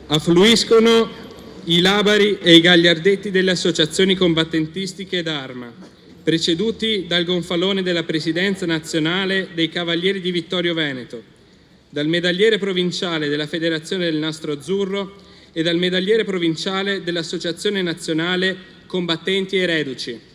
Affluiscono i labari e i gagliardetti delle associazioni combattentistiche d'arma, preceduti dal gonfalone della Presidenza nazionale dei Cavalieri di Vittorio Veneto, dal medagliere provinciale della Federazione del Nastro Azzurro e dal medagliere provinciale dell'Associazione Nazionale Combattenti e Reduci.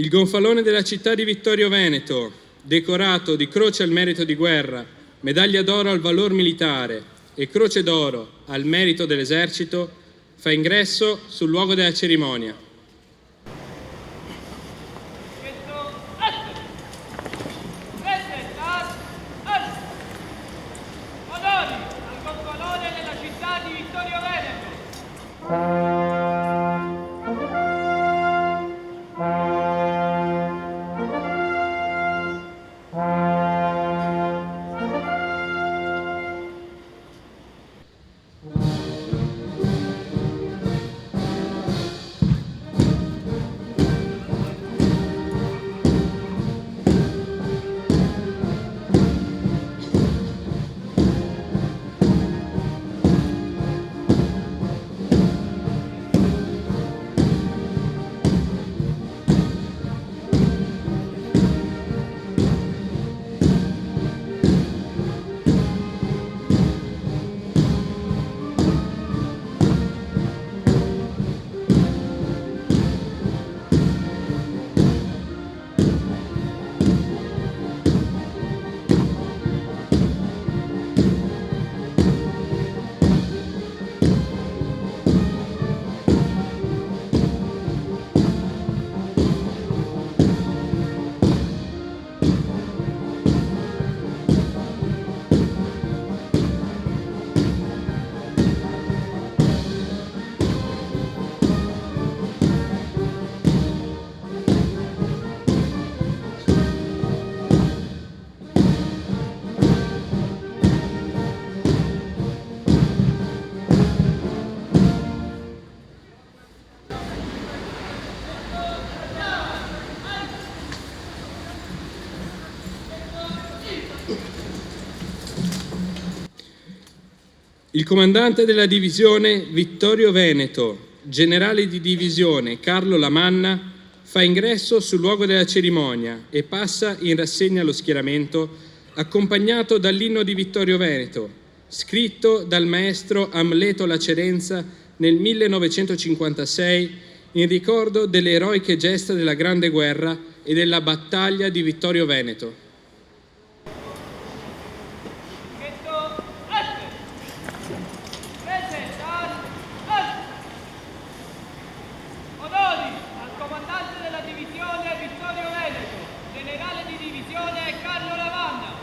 Il gonfalone della città di Vittorio Veneto, decorato di Croce al Merito di Guerra, Medaglia d'Oro al Valor Militare e Croce d'Oro al Merito dell'Esercito, fa ingresso sul luogo della cerimonia. Il comandante della divisione Vittorio Veneto, generale di divisione Carlo Lamanna, fa ingresso sul luogo della cerimonia e passa in rassegna allo schieramento, accompagnato dall'inno di Vittorio Veneto, scritto dal maestro Amleto Lacerenza nel 1956 in ricordo delle eroiche gesta della Grande Guerra e della battaglia di Vittorio Veneto. Onori al comandante della divisione Vittorio Veneto, generale di divisione Carlo Lamanna.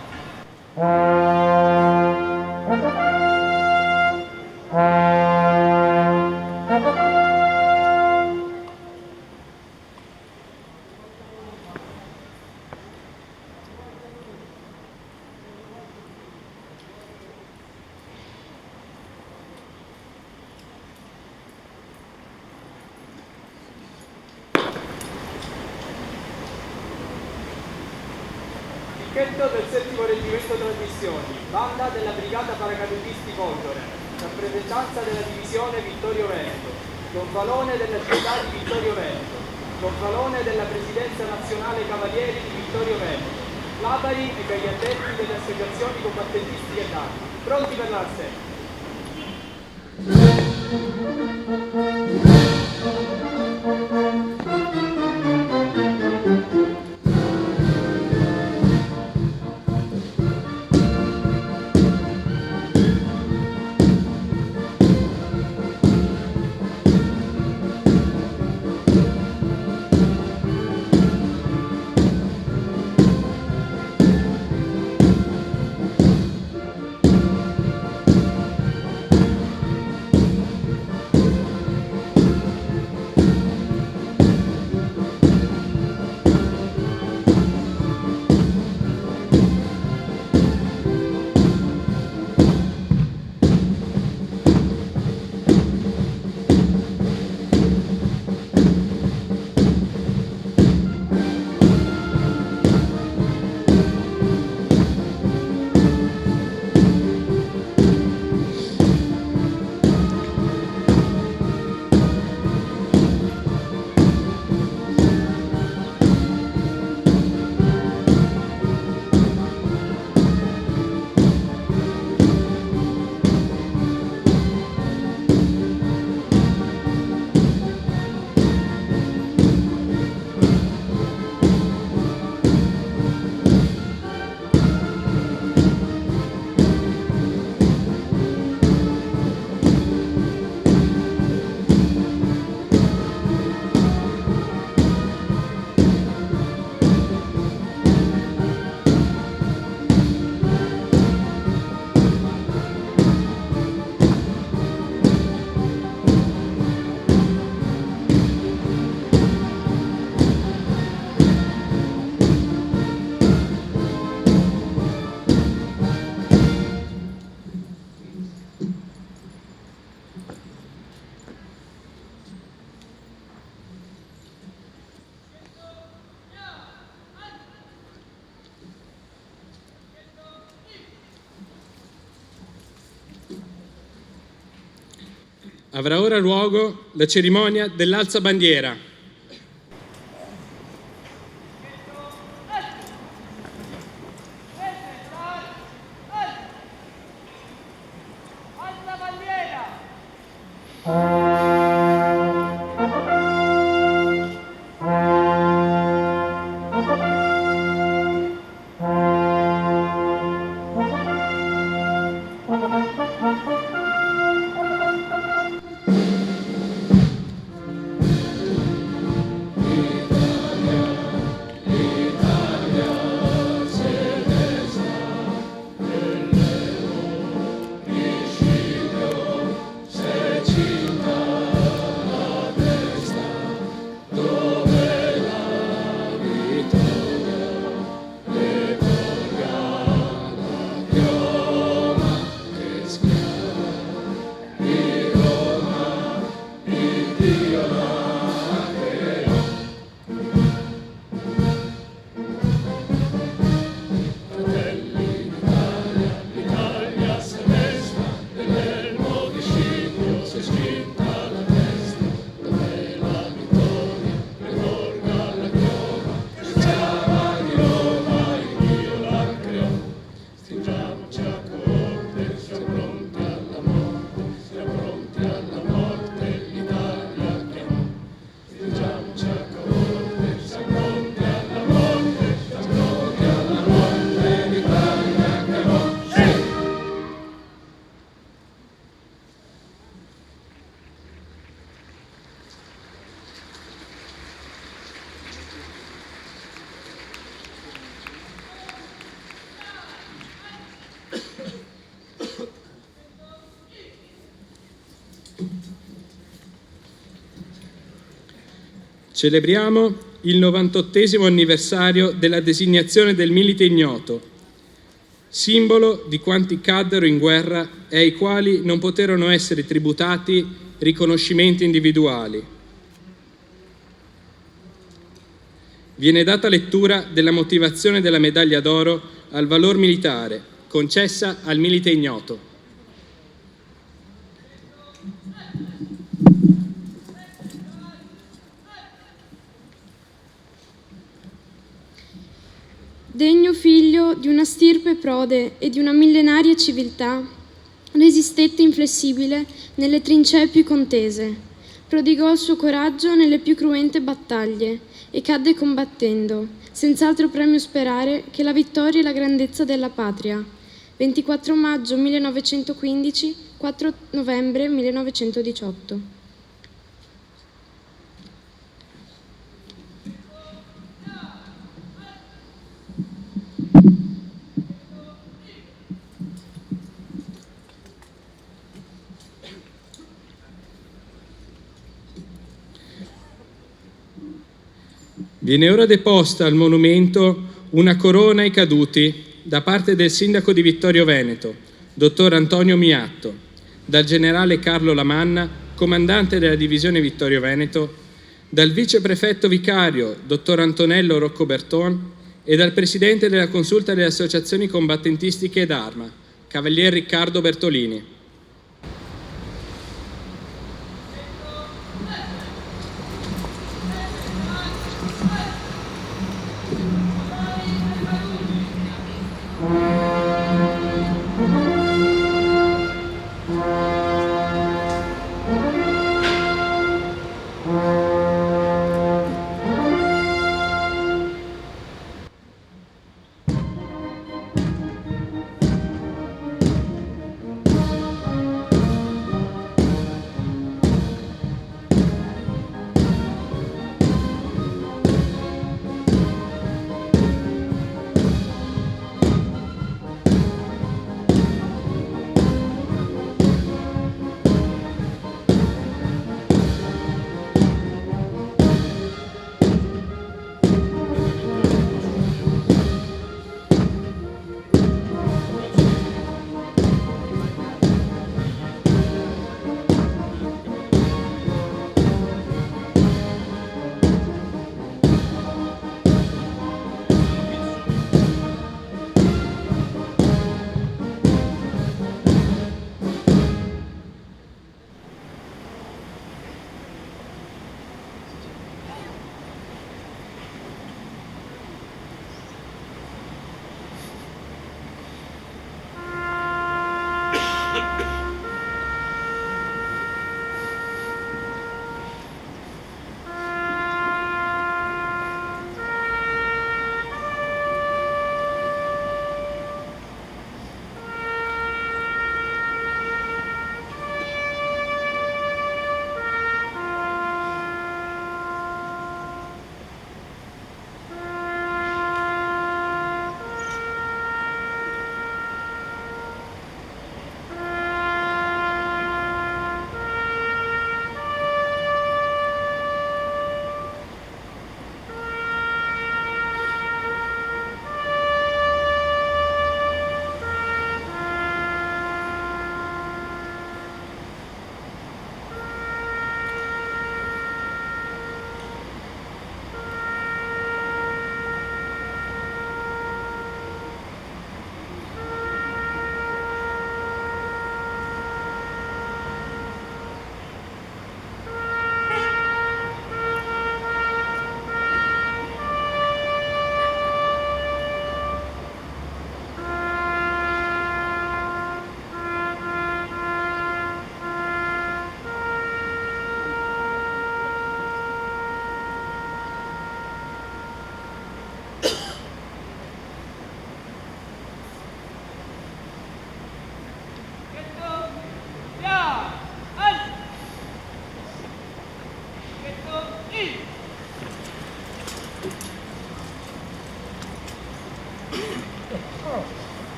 Pacchetto del 7° Reggimento Trasmissioni, banda della Brigata Paracadutisti Folgore, rappresentanza della divisione Vittorio Veneto, gonfalone della città di Vittorio Veneto, gonfalone della Presidenza Nazionale Cavalieri di Vittorio Veneto, labari e per gli addetti delle associazioni combattentistiche d'arma, pronti per la rassegna. Avrà ora luogo la cerimonia dell'alzabandiera. Alza bandiera! Celebriamo il 98° anniversario della designazione del Milite Ignoto, simbolo di quanti caddero in guerra e ai quali non poterono essere tributati riconoscimenti individuali. Viene data lettura della motivazione della medaglia d'oro al valor militare, concessa al Milite Ignoto. Degno figlio di una stirpe prode e di una millenaria civiltà, resistette inflessibile nelle trincee più contese, prodigò il suo coraggio nelle più cruente battaglie e cadde combattendo, senz'altro premio sperare che la vittoria e la grandezza della patria. 24 maggio 1915, 4 novembre 1918. Viene ora deposta al monumento una corona ai caduti da parte del sindaco di Vittorio Veneto, dottor Antonio Miatto, dal generale Carlo Lamanna, comandante della divisione Vittorio Veneto, dal viceprefetto vicario, dottor Antonello Rocco Berton, e dal presidente della consulta delle associazioni combattentistiche d'Arma, cavalier Riccardo Bertolini.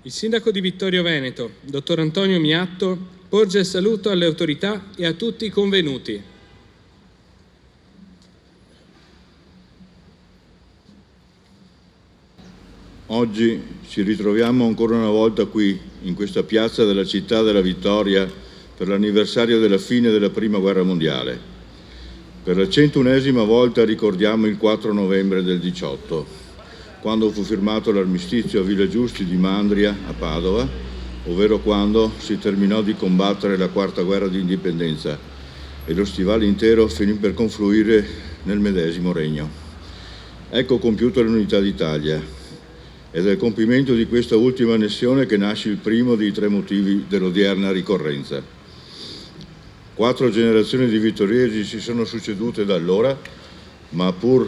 Il sindaco di Vittorio Veneto, dottor Antonio Miatto, porge il saluto alle autorità e a tutti i convenuti. Oggi ci ritroviamo ancora una volta qui, in questa piazza della città della Vittoria, per l'anniversario della fine della Prima Guerra Mondiale. Per la 101esima volta ricordiamo il 4 novembre del 18, quando fu firmato l'armistizio a Villa Giusti di Mandria a Padova, ovvero quando si terminò di combattere la Quarta Guerra di Indipendenza e lo stivale intero finì per confluire nel medesimo regno. Ecco compiuta l'unità d'Italia. Ed è il compimento di questa ultima annessione che nasce il primo dei 3 motivi dell'odierna ricorrenza. 4 generazioni di vittoriesi si sono succedute da allora, ma pur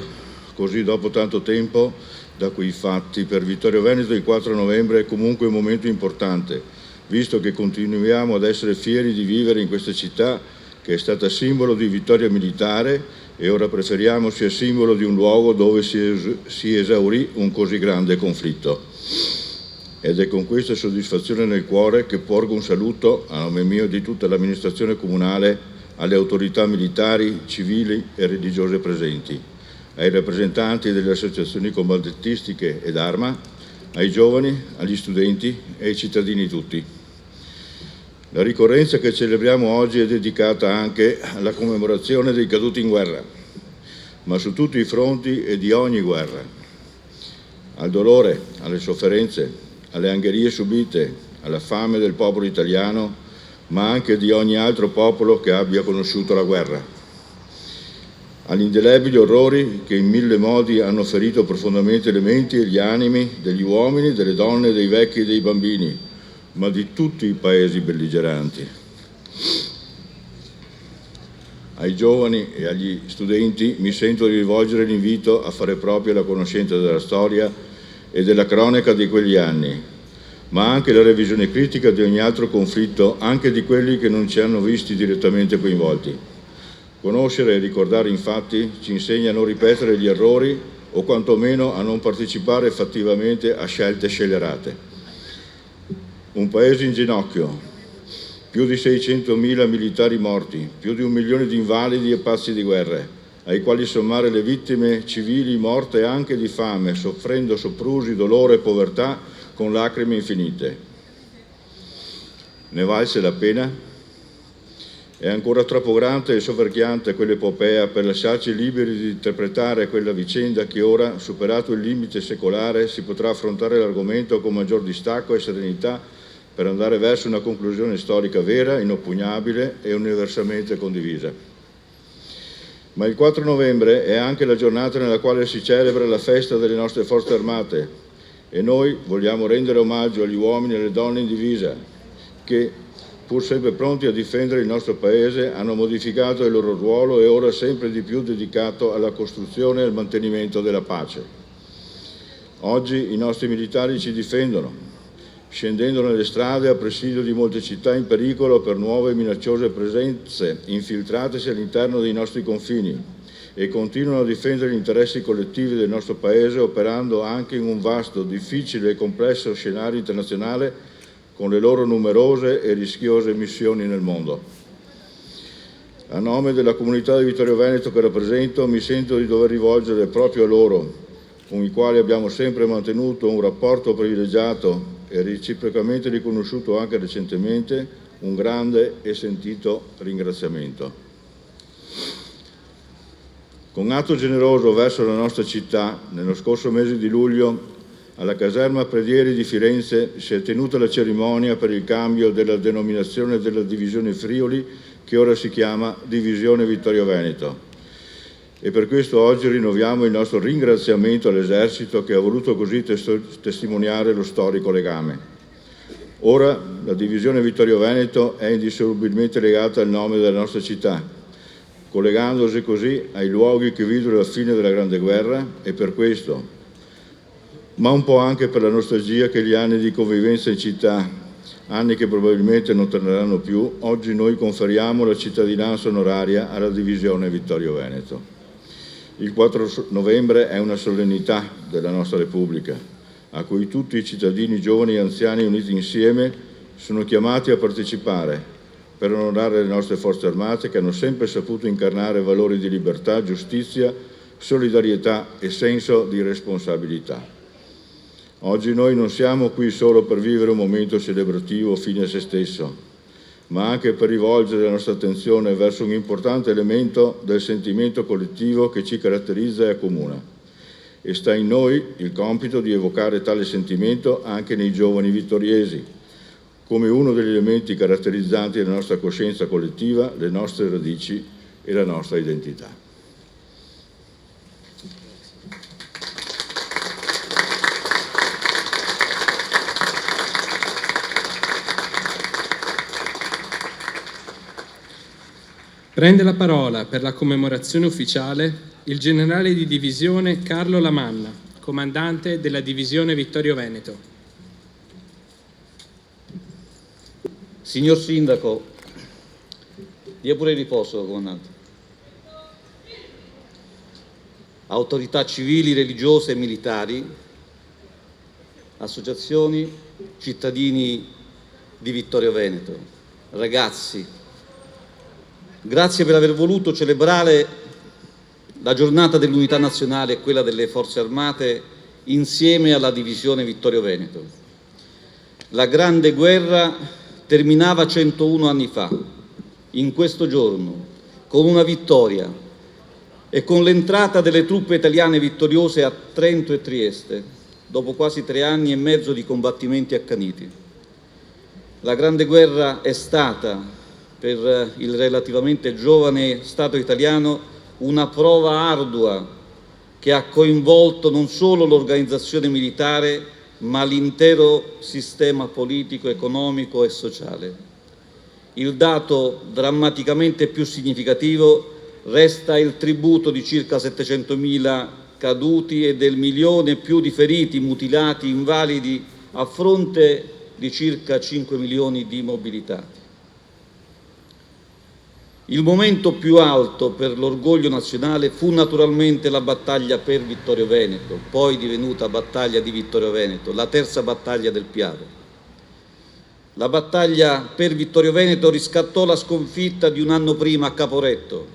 così dopo tanto tempo da quei fatti, per Vittorio Veneto il 4 novembre è comunque un momento importante, visto che continuiamo ad essere fieri di vivere in questa città che è stata simbolo di vittoria militare e ora preferiamo sia simbolo di un luogo dove si esaurì un così grande conflitto. Ed è con questa soddisfazione nel cuore che porgo un saluto, a nome mio e di tutta l'amministrazione comunale, alle autorità militari, civili e religiose presenti, ai rappresentanti delle associazioni combattentistiche ed Arma, ai giovani, agli studenti e ai cittadini tutti. La ricorrenza che celebriamo oggi è dedicata anche alla commemorazione dei caduti in guerra, ma su tutti i fronti e di ogni guerra, al dolore, alle sofferenze, alle angherie subite, alla fame del popolo italiano, ma anche di ogni altro popolo che abbia conosciuto la guerra, agli indelebili orrori che in 1000 modi hanno ferito profondamente le menti e gli animi degli uomini, delle donne, dei vecchi e dei bambini, ma di tutti i paesi belligeranti. Ai giovani e agli studenti mi sento di rivolgere l'invito a fare propria la conoscenza della storia e della cronaca di quegli anni, ma anche la revisione critica di ogni altro conflitto, anche di quelli che non ci hanno visti direttamente coinvolti. Conoscere e ricordare infatti ci insegna a non ripetere gli errori o quantomeno a non partecipare fattivamente a scelte scellerate. Un paese in ginocchio, più di 600.000 militari morti, più di 1 milione di invalidi e pazzi di guerra, ai quali sommare le vittime civili morte anche di fame, soffrendo soprusi, dolore e povertà con lacrime infinite. Ne valse la pena? È ancora troppo grande e soverchiante quell'epopea per lasciarci liberi di interpretare quella vicenda che ora, superato il limite secolare, si potrà affrontare l'argomento con maggior distacco e serenità per andare verso una conclusione storica vera, inoppugnabile e universalmente condivisa. Ma il 4 novembre è anche la giornata nella quale si celebra la festa delle nostre forze armate e noi vogliamo rendere omaggio agli uomini e alle donne in divisa che, pur sempre pronti a difendere il nostro Paese, hanno modificato il loro ruolo e ora sempre di più dedicato alla costruzione e al mantenimento della pace. Oggi i nostri militari ci difendono, scendendo nelle strade a presidio di molte città in pericolo per nuove e minacciose presenze infiltratesi all'interno dei nostri confini e continuano a difendere gli interessi collettivi del nostro Paese operando anche in un vasto, difficile e complesso scenario internazionale con le loro numerose e rischiose missioni nel mondo. A nome della comunità di Vittorio Veneto che rappresento mi sento di dover rivolgere proprio a loro, con i quali abbiamo sempre mantenuto un rapporto privilegiato e reciprocamente riconosciuto anche recentemente, un grande e sentito ringraziamento. Con atto generoso verso la nostra città, nello scorso mese di luglio, alla caserma Predieri di Firenze si è tenuta la cerimonia per il cambio della denominazione della divisione Friuli, che ora si chiama Divisione Vittorio Veneto. E per questo oggi rinnoviamo il nostro ringraziamento all'Esercito che ha voluto così testimoniare lo storico legame. Ora la divisione Vittorio Veneto è indissolubilmente legata al nome della nostra città, collegandosi così ai luoghi che videro la fine della Grande Guerra e per questo, ma un po' anche per la nostalgia che gli anni di convivenza in città, anni che probabilmente non torneranno più, oggi noi conferiamo la cittadinanza onoraria alla divisione Vittorio Veneto. Il 4 novembre è una solennità della nostra Repubblica, a cui tutti i cittadini giovani e anziani uniti insieme sono chiamati a partecipare per onorare le nostre forze armate che hanno sempre saputo incarnare valori di libertà, giustizia, solidarietà e senso di responsabilità. Oggi noi non siamo qui solo per vivere un momento celebrativo fine a se stesso, ma anche per rivolgere la nostra attenzione verso un importante elemento del sentimento collettivo che ci caratterizza e accomuna. E sta in noi il compito di evocare tale sentimento anche nei giovani vittoriesi, come uno degli elementi caratterizzanti della nostra coscienza collettiva, le nostre radici e la nostra identità. Prende la parola per la commemorazione ufficiale il generale di divisione Carlo Lamanna, comandante della divisione Vittorio Veneto. Signor Sindaco, dia pure riposo, comandante. Autorità civili, religiose e militari, associazioni, cittadini di Vittorio Veneto, ragazzi, grazie per aver voluto celebrare la giornata dell'unità nazionale e quella delle forze armate insieme alla divisione Vittorio Veneto. La Grande Guerra terminava 101 anni fa, in questo giorno, con una vittoria e con l'entrata delle truppe italiane vittoriose a Trento e Trieste, dopo quasi 3 anni e mezzo di combattimenti accaniti. La Grande Guerra è stata, per il relativamente giovane Stato italiano, una prova ardua che ha coinvolto non solo l'organizzazione militare, ma l'intero sistema politico, economico e sociale. Il dato drammaticamente più significativo resta il tributo di circa 700.000 caduti e del 1 milione e più di feriti, mutilati, invalidi, a fronte di circa 5 milioni di mobilitati. Il momento più alto per l'orgoglio nazionale fu naturalmente la battaglia per Vittorio Veneto, poi divenuta battaglia di Vittorio Veneto, la terza battaglia del Piave. La battaglia per Vittorio Veneto riscattò la sconfitta di un anno prima a Caporetto,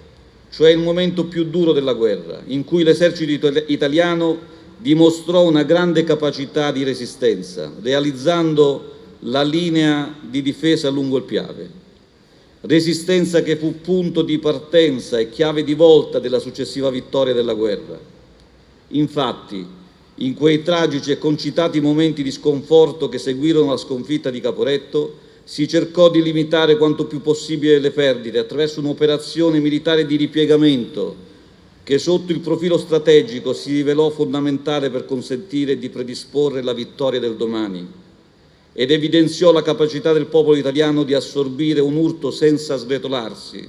cioè il momento più duro della guerra, in cui l'esercito italiano dimostrò una grande capacità di resistenza, realizzando la linea di difesa lungo il Piave. Resistenza che fu punto di partenza e chiave di volta della successiva vittoria della guerra. Infatti, in quei tragici e concitati momenti di sconforto che seguirono la sconfitta di Caporetto, si cercò di limitare quanto più possibile le perdite attraverso un'operazione militare di ripiegamento che sotto il profilo strategico si rivelò fondamentale per consentire di predisporre la vittoria del domani ed evidenziò la capacità del popolo italiano di assorbire un urto senza sgretolarsi,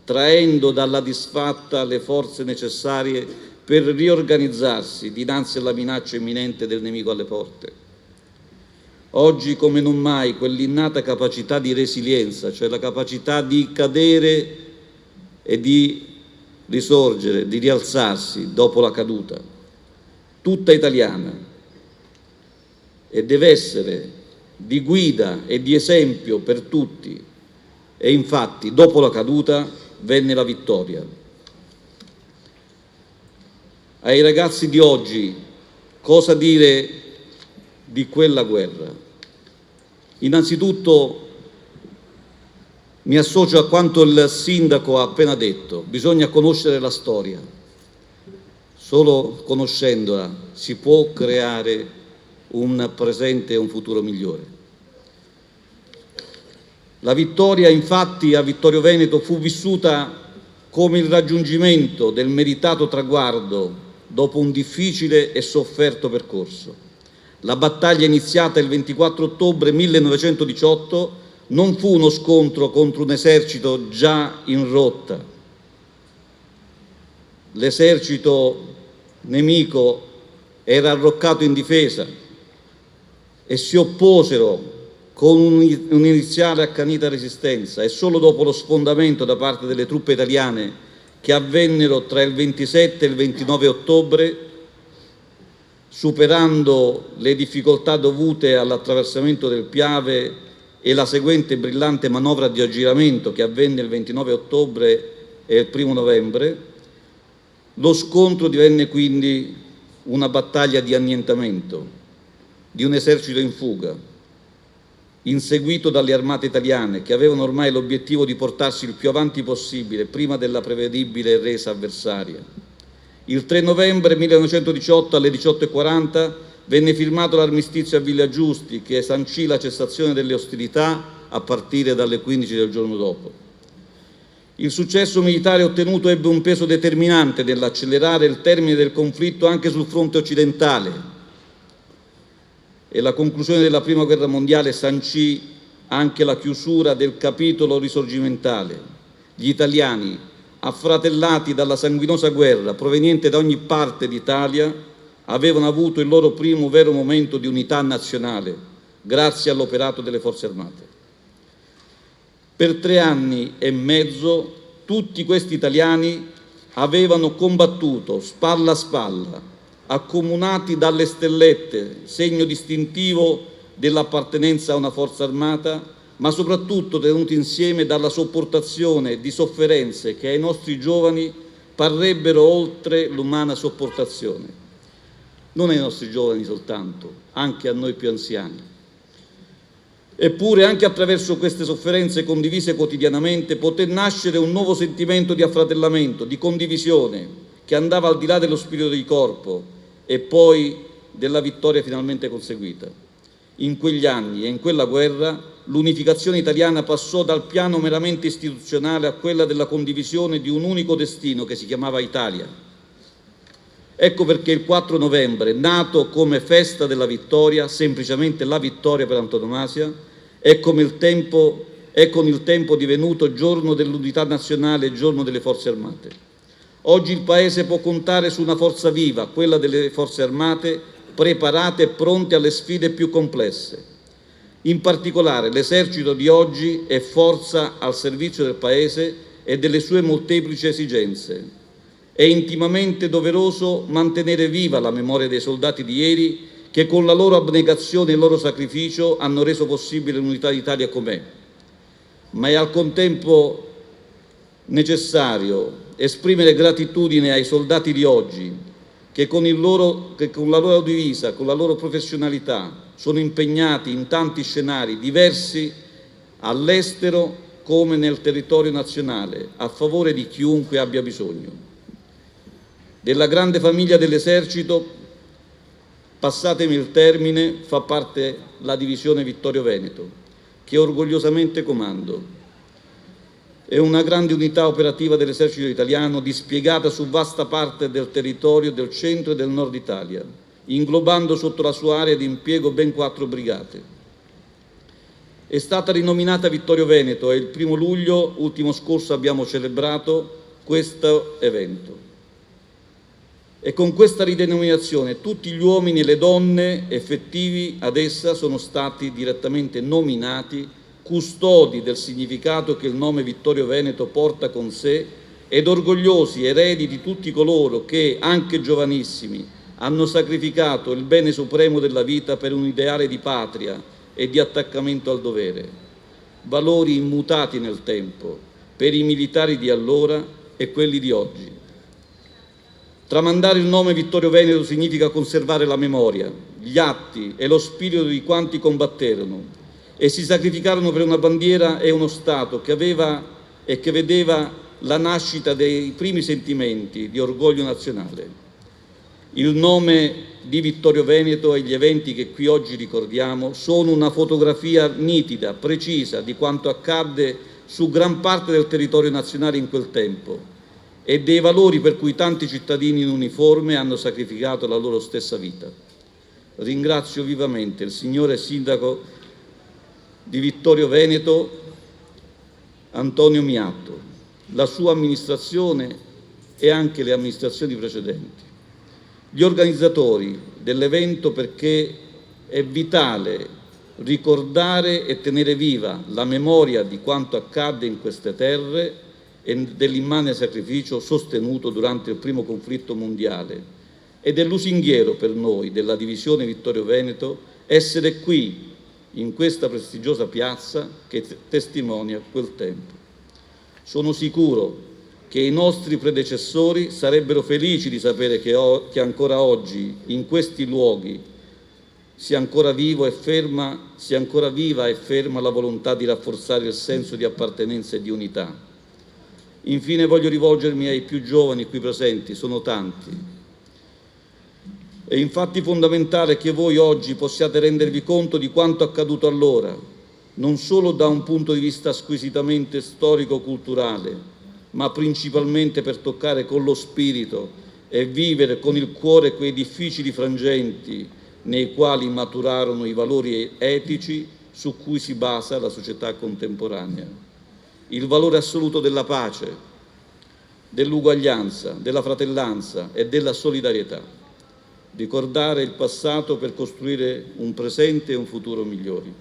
traendo dalla disfatta le forze necessarie per riorganizzarsi dinanzi alla minaccia imminente del nemico alle porte. Oggi come non mai quell'innata capacità di resilienza, cioè la capacità di cadere e di risorgere, di rialzarsi dopo la caduta, tutta italiana, e deve essere di guida e di esempio per tutti, e infatti dopo la caduta venne la vittoria. Ai ragazzi di oggi cosa dire di quella guerra? Innanzitutto mi associo a quanto il sindaco ha appena detto: bisogna conoscere la storia, solo conoscendola si può creare un presente e un futuro migliore. La vittoria, infatti, a Vittorio Veneto fu vissuta come il raggiungimento del meritato traguardo dopo un difficile e sofferto percorso. La battaglia iniziata il 24 ottobre 1918 non fu uno scontro contro un esercito già in rotta. L'esercito nemico era arroccato in difesa e si opposero con un'iniziale accanita resistenza, e solo dopo lo sfondamento da parte delle truppe italiane che avvennero tra il 27 e il 29 ottobre superando le difficoltà dovute all'attraversamento del Piave e la seguente brillante manovra di aggiramento che avvenne il 29 ottobre e il 1 novembre, lo scontro divenne quindi una battaglia di annientamento di un esercito in fuga, inseguito dalle armate italiane che avevano ormai l'obiettivo di portarsi il più avanti possibile prima della prevedibile resa avversaria. Il 3 novembre 1918 alle 18:40 venne firmato l'armistizio a Villa Giusti che sancì la cessazione delle ostilità a partire dalle 15 del giorno dopo. Il successo militare ottenuto ebbe un peso determinante nell'accelerare il termine del conflitto anche sul fronte occidentale e la conclusione della Prima Guerra Mondiale sancì anche la chiusura del capitolo risorgimentale. Gli italiani, affratellati dalla sanguinosa guerra proveniente da ogni parte d'Italia, avevano avuto il loro primo vero momento di unità nazionale, grazie all'operato delle Forze Armate. Per 3 anni e mezzo tutti questi italiani avevano combattuto spalla a spalla, accomunati dalle stellette, segno distintivo dell'appartenenza a una forza armata, ma soprattutto tenuti insieme dalla sopportazione di sofferenze che ai nostri giovani parrebbero oltre l'umana sopportazione. Non ai nostri giovani soltanto, anche a noi più anziani. Eppure anche attraverso queste sofferenze condivise quotidianamente poté nascere un nuovo sentimento di affratellamento, di condivisione, che andava al di là dello spirito di corpo e poi della vittoria finalmente conseguita. In quegli anni e in quella guerra l'unificazione italiana passò dal piano meramente istituzionale a quella della condivisione di un unico destino che si chiamava Italia. Ecco perché il 4 novembre, nato come festa della vittoria, semplicemente la vittoria per antonomasia, è con il tempo divenuto giorno dell'unità nazionale e giorno delle Forze Armate. Oggi il Paese può contare su una forza viva, quella delle Forze Armate, preparate e pronte alle sfide più complesse. In particolare l'esercito di oggi è forza al servizio del Paese e delle sue molteplici esigenze. È intimamente doveroso mantenere viva la memoria dei soldati di ieri che con la loro abnegazione e il loro sacrificio hanno reso possibile l'unità d'Italia com'è. Ma è al contempo necessario esprimere gratitudine ai soldati di oggi che con la loro divisa, con la loro professionalità, sono impegnati in tanti scenari diversi all'estero come nel territorio nazionale, a favore di chiunque abbia bisogno. Della grande famiglia dell'Esercito, passatemi il termine, fa parte la divisione Vittorio Veneto, che orgogliosamente comando. È una grande unità operativa dell'esercito italiano dispiegata su vasta parte del territorio del centro e del nord Italia, inglobando sotto la sua area di impiego ben 4 brigate. È stata rinominata Vittorio Veneto e il 1 luglio ultimo scorso abbiamo celebrato questo evento. E con questa ridenominazione tutti gli uomini e le donne effettivi ad essa sono stati direttamente nominati custodi del significato che il nome Vittorio Veneto porta con sé ed orgogliosi eredi di tutti coloro che, anche giovanissimi, hanno sacrificato il bene supremo della vita per un ideale di patria e di attaccamento al dovere, valori immutati nel tempo per i militari di allora e quelli di oggi. Tramandare il nome Vittorio Veneto significa conservare la memoria, gli atti e lo spirito di quanti combatterono e si sacrificarono per una bandiera e uno Stato che aveva e che vedeva la nascita dei primi sentimenti di orgoglio nazionale. Il nome di Vittorio Veneto e gli eventi che qui oggi ricordiamo sono una fotografia nitida, precisa di quanto accadde su gran parte del territorio nazionale in quel tempo e dei valori per cui tanti cittadini in uniforme hanno sacrificato la loro stessa vita. Ringrazio vivamente il signore Sindaco di Vittorio Veneto, Antonio Miatto, la sua amministrazione e anche le amministrazioni precedenti, gli organizzatori dell'evento perché è vitale ricordare e tenere viva la memoria di quanto accadde in queste terre e dell'immane sacrificio sostenuto durante il primo conflitto mondiale, ed è lusinghiero per noi della divisione Vittorio Veneto essere qui, in questa prestigiosa piazza che testimonia quel tempo. Sono sicuro che i nostri predecessori sarebbero felici di sapere che ancora oggi, in questi luoghi, sia ancora viva e ferma la volontà di rafforzare il senso di appartenenza e di unità. Infine voglio rivolgermi ai più giovani qui presenti, sono tanti. È infatti fondamentale che voi oggi possiate rendervi conto di quanto accaduto allora, non solo da un punto di vista squisitamente storico-culturale, ma principalmente per toccare con lo spirito e vivere con il cuore quei difficili frangenti nei quali maturarono i valori etici su cui si basa la società contemporanea. Il valore assoluto della pace, dell'uguaglianza, della fratellanza e della solidarietà. Ricordare il passato per costruire un presente e un futuro migliori.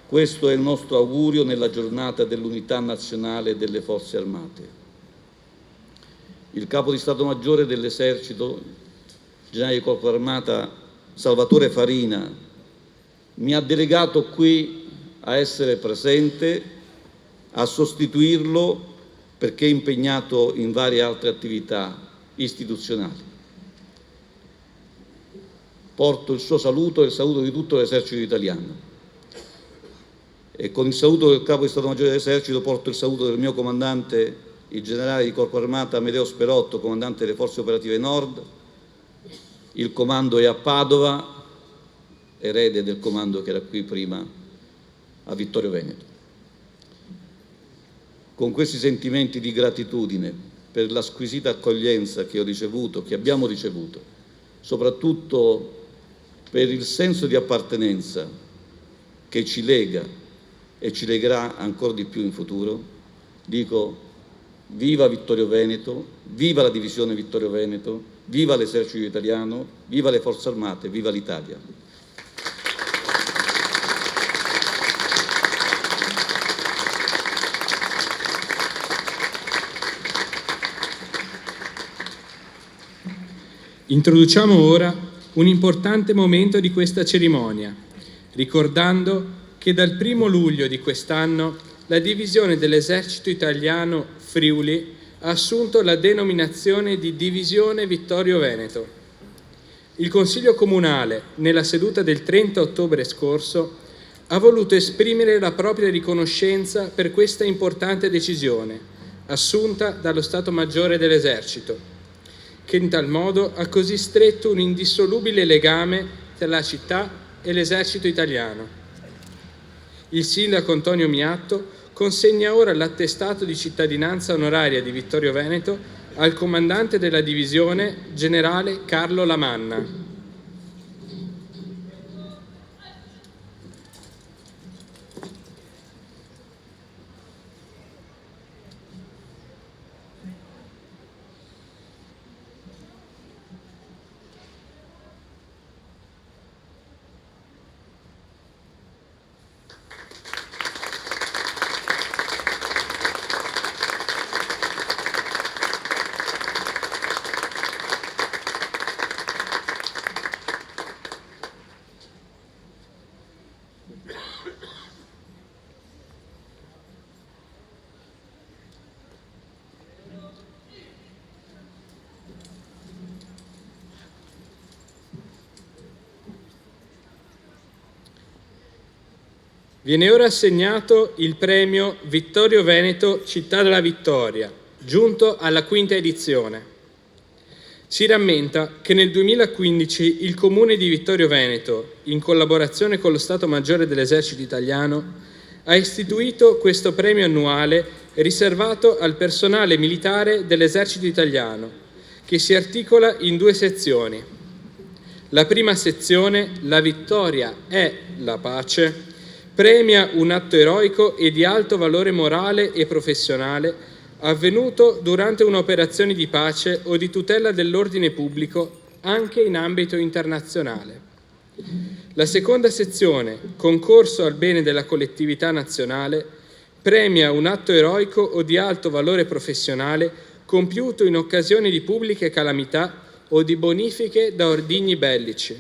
Questo è il nostro augurio nella giornata dell'unità nazionale delle Forze Armate. Il Capo di Stato Maggiore dell'Esercito, Generale di Corpo Armata Salvatore Farina, mi ha delegato qui a essere presente, a sostituirlo perché è impegnato in varie altre attività istituzionali. Porto il suo saluto e il saluto di tutto l'esercito italiano. E con il saluto del Capo di Stato Maggiore dell'Esercito porto il saluto del mio comandante, il generale di Corpo Armata Amedeo Sperotto, comandante delle Forze Operative Nord. Il comando è a Padova, erede del comando che era qui prima a Vittorio Veneto. Con questi sentimenti di gratitudine per la squisita accoglienza che ho ricevuto, che abbiamo ricevuto, soprattutto per il senso di appartenenza che ci lega e ci legherà ancora di più in futuro, dico viva Vittorio Veneto, viva la divisione Vittorio Veneto, viva l'esercito italiano, viva le Forze Armate, viva l'Italia. Introduciamo ora un importante momento di questa cerimonia, ricordando che dal 1° luglio di quest'anno la divisione dell'Esercito Italiano Friuli ha assunto la denominazione di Divisione Vittorio Veneto. Il Consiglio Comunale, nella seduta del 30 ottobre scorso, ha voluto esprimere la propria riconoscenza per questa importante decisione, assunta dallo Stato Maggiore dell'Esercito, che in tal modo ha così stretto un indissolubile legame tra la città e l'esercito italiano. Il sindaco Antonio Miatto consegna ora l'attestato di cittadinanza onoraria di Vittorio Veneto al comandante della divisione, generale Carlo Lamanna. Viene ora assegnato il premio Vittorio Veneto Città della Vittoria, giunto alla 5ª edizione. Si rammenta che nel 2015 il Comune di Vittorio Veneto, in collaborazione con lo Stato Maggiore dell'Esercito Italiano, ha istituito questo premio annuale riservato al personale militare dell'Esercito Italiano, che si articola in 2 sezioni. La prima sezione, La vittoria è la pace, premia un atto eroico e di alto valore morale e professionale avvenuto durante un'operazione di pace o di tutela dell'ordine pubblico anche in ambito internazionale. La seconda sezione, Concorso al bene della collettività nazionale, premia un atto eroico o di alto valore professionale compiuto in occasione di pubbliche calamità o di bonifiche da ordigni bellici.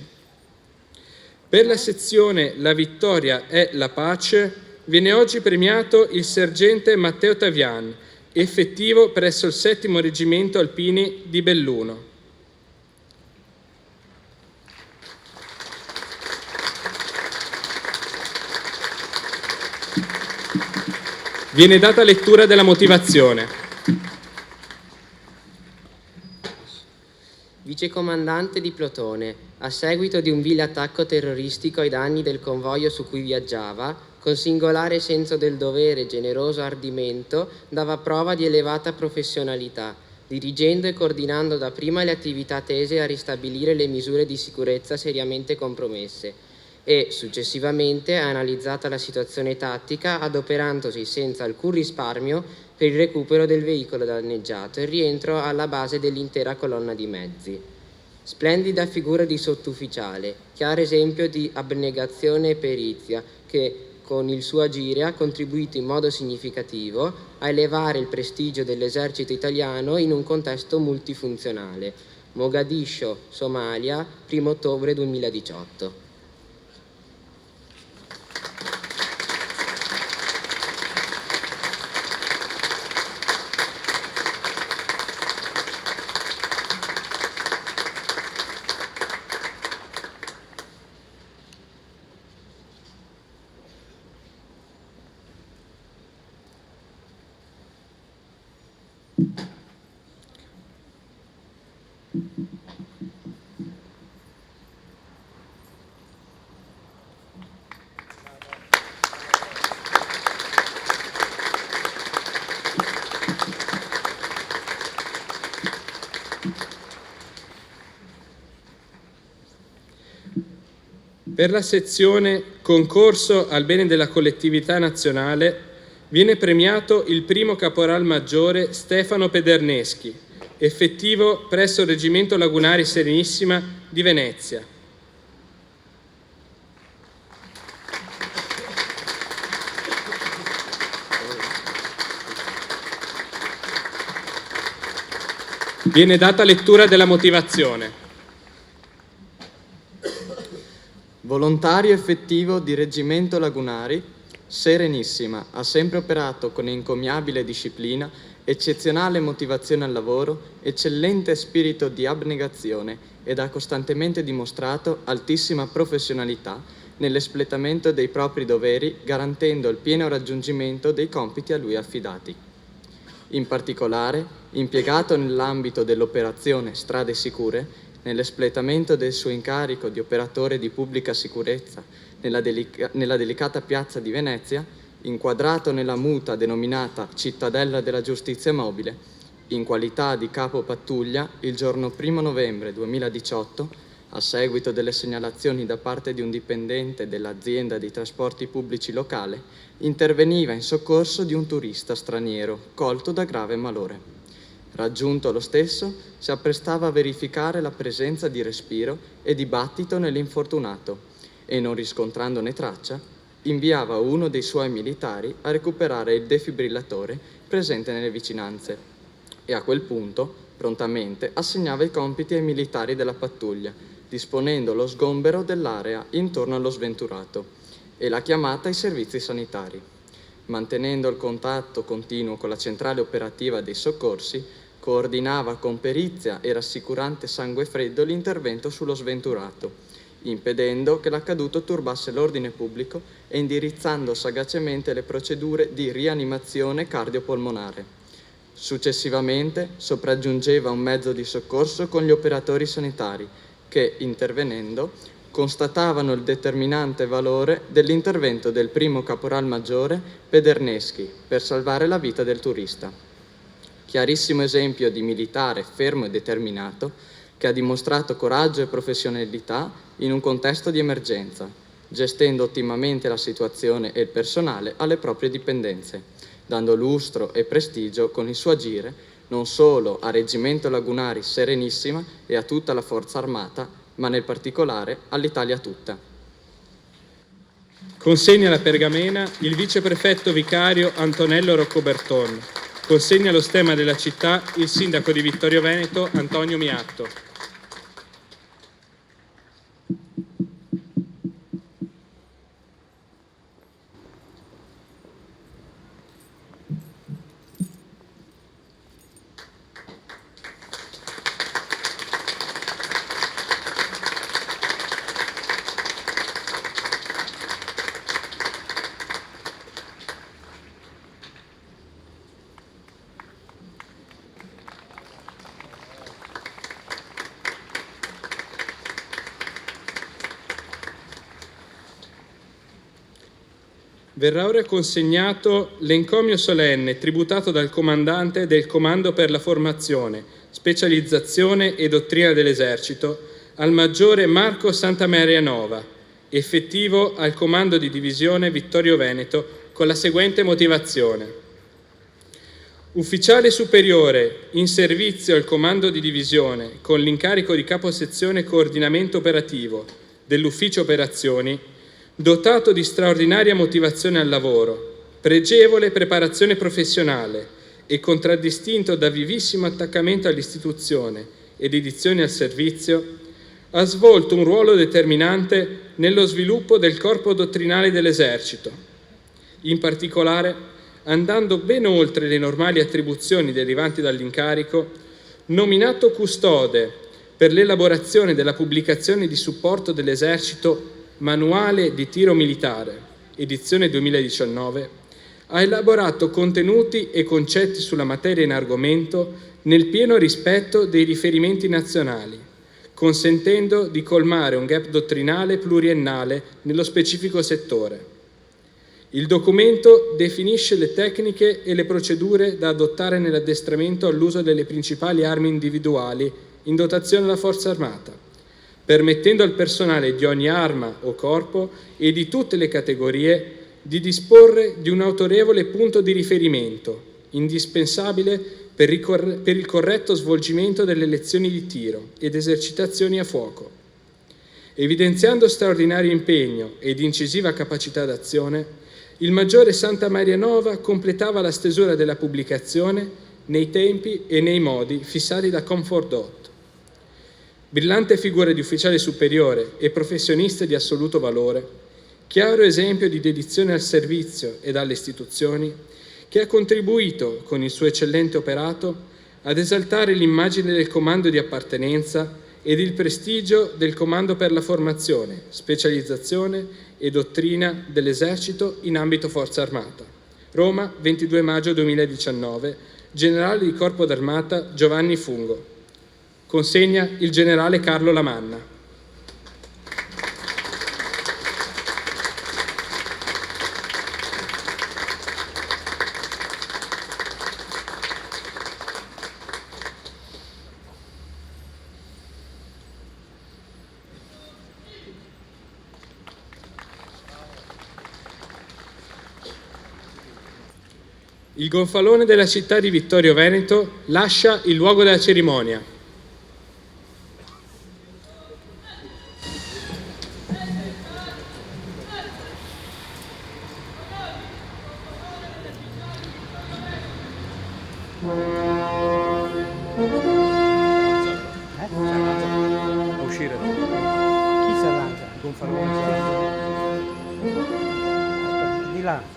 Per la sezione La vittoria è la pace viene oggi premiato il sergente Matteo Tavian, effettivo presso il 7° Reggimento Alpini di Belluno. Viene data lettura della motivazione. Vicecomandante di plotone, a seguito di un vile attacco terroristico ai danni del convoglio su cui viaggiava, con singolare senso del dovere e generoso ardimento, dava prova di elevata professionalità, dirigendo e coordinando dapprima le attività tese a ristabilire le misure di sicurezza seriamente compromesse e, successivamente, ha analizzato la situazione tattica adoperandosi senza alcun risparmio per il recupero del veicolo danneggiato e il rientro alla base dell'intera colonna di mezzi. Splendida figura di sottufficiale, chiaro esempio di abnegazione e perizia che, con il suo agire, ha contribuito in modo significativo a elevare il prestigio dell'esercito italiano in un contesto multifunzionale. Mogadiscio, Somalia, 1 ottobre 2018. Per la sezione Concorso al bene della collettività nazionale viene premiato il 1° caporal maggiore Stefano Pederneschi, effettivo presso il Reggimento Lagunari Serenissima di Venezia. Viene data lettura della motivazione. Volontario effettivo di Reggimento Lagunari, Serenissima, ha sempre operato con encomiabile disciplina, eccezionale motivazione al lavoro, eccellente spirito di abnegazione ed ha costantemente dimostrato altissima professionalità nell'espletamento dei propri doveri, garantendo il pieno raggiungimento dei compiti a lui affidati. In particolare, impiegato nell'ambito dell'operazione Strade Sicure, nell'espletamento del suo incarico di operatore di pubblica sicurezza nella delicata piazza di Venezia, inquadrato nella muta denominata Cittadella della Giustizia Mobile, in qualità di capo pattuglia, il giorno 1 novembre 2018, a seguito delle segnalazioni da parte di un dipendente dell'azienda di trasporti pubblici locale, interveniva in soccorso di un turista straniero colto da grave malore. Raggiunto lo stesso, si apprestava a verificare la presenza di respiro e di battito nell'infortunato e, non riscontrandone traccia, inviava uno dei suoi militari a recuperare il defibrillatore presente nelle vicinanze e a quel punto, prontamente, assegnava i compiti ai militari della pattuglia, disponendo lo sgombero dell'area intorno allo sventurato e la chiamata ai servizi sanitari. Mantenendo il contatto continuo con la centrale operativa dei soccorsi, coordinava con perizia e rassicurante sangue freddo l'intervento sullo sventurato, impedendo che l'accaduto turbasse l'ordine pubblico e indirizzando sagacemente le procedure di rianimazione cardiopolmonare. Successivamente sopraggiungeva un mezzo di soccorso con gli operatori sanitari che, intervenendo, constatavano il determinante valore dell'intervento del 1° caporal maggiore Pederneschi per salvare la vita del turista. Chiarissimo esempio di militare fermo e determinato che ha dimostrato coraggio e professionalità in un contesto di emergenza, gestendo ottimamente la situazione e il personale alle proprie dipendenze, dando lustro e prestigio con il suo agire non solo a Reggimento Lagunari Serenissima e a tutta la Forza Armata, ma nel particolare all'Italia tutta. Consegna la pergamena il viceprefetto vicario Antonello Roccoberton. Consegna lo stemma della città il sindaco di Vittorio Veneto Antonio Miatto. verrà ora consegnato l'encomio solenne tributato dal comandante del Comando per la Formazione, Specializzazione e Dottrina dell'Esercito al maggiore Marco Santamaria Nova, effettivo al Comando di Divisione Vittorio Veneto, con la seguente motivazione. Ufficiale superiore in servizio al Comando di Divisione con l'incarico di caposezione coordinamento operativo dell'Ufficio Operazioni, dotato di straordinaria motivazione al lavoro, pregevole preparazione professionale e contraddistinto da vivissimo attaccamento all'istituzione e dedizione al servizio, ha svolto un ruolo determinante nello sviluppo del corpo dottrinale dell'Esercito, in particolare andando ben oltre le normali attribuzioni derivanti dall'incarico, nominato custode per l'elaborazione della pubblicazione di supporto dell'Esercito Manuale di tiro militare, edizione 2019, ha elaborato contenuti e concetti sulla materia in argomento nel pieno rispetto dei riferimenti nazionali, consentendo di colmare un gap dottrinale pluriennale nello specifico settore. Il documento definisce le tecniche e le procedure da adottare nell'addestramento all'uso delle principali armi individuali in dotazione alla Forza Armata, permettendo al personale di ogni arma o corpo e di tutte le categorie di disporre di un autorevole punto di riferimento, indispensabile per il corretto svolgimento delle lezioni di tiro ed esercitazioni a fuoco. Evidenziando straordinario impegno ed incisiva capacità d'azione, il maggiore Santamaria Nova completava la stesura della pubblicazione nei tempi e nei modi fissati da Comfort. Brillante figura di ufficiale superiore e professionista di assoluto valore, chiaro esempio di dedizione al servizio ed alle istituzioni, che ha contribuito con il suo eccellente operato ad esaltare l'immagine del comando di appartenenza ed il prestigio del Comando per la Formazione, Specializzazione e Dottrina dell'Esercito in ambito Forza Armata. Roma, 22 maggio 2019, Generale di Corpo d'Armata Giovanni Fungo. Consegna il generale Carlo Lamanna. Il gonfalone della città di Vittorio Veneto lascia il luogo della cerimonia. Uscire. Chi si arrangia? Il gonfalone. Aspetta, di là.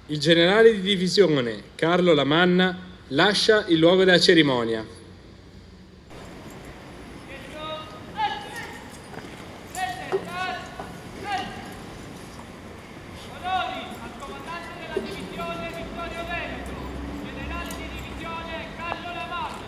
Il generale di divisione Carlo Lamanna lascia il luogo della cerimonia. Onori al comandante della divisione Vittorio Veneto, generale di divisione Carlo Lamanna.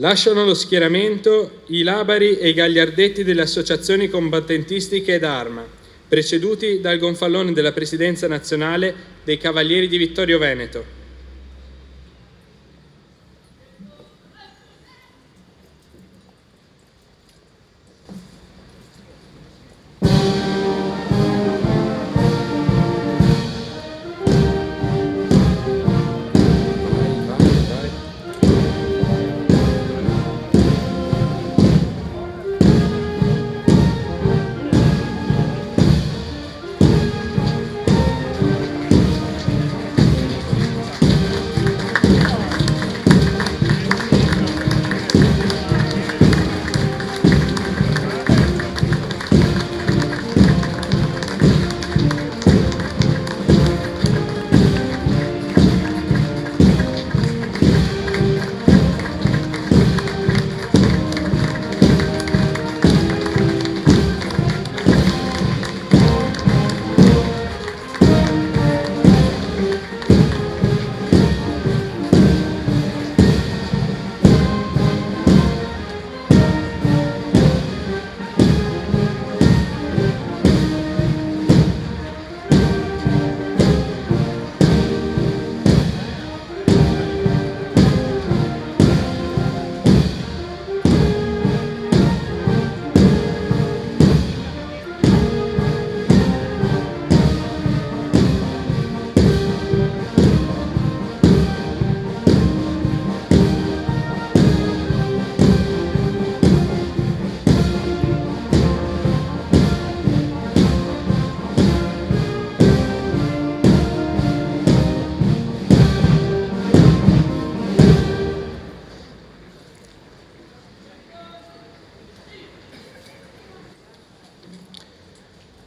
Lasciano lo schieramento i labari e i gagliardetti delle associazioni combattentistiche d'Arma, preceduti dal gonfalone della Presidenza nazionale dei Cavalieri di Vittorio Veneto.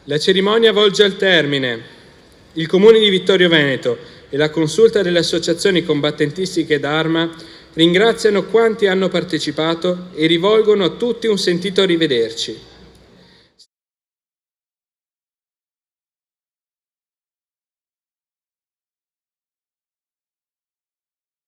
La cerimonia volge al termine. Il Comune di Vittorio Veneto e la Consulta delle associazioni combattentistiche d'Arma ringraziano quanti hanno partecipato e rivolgono a tutti un sentito arrivederci.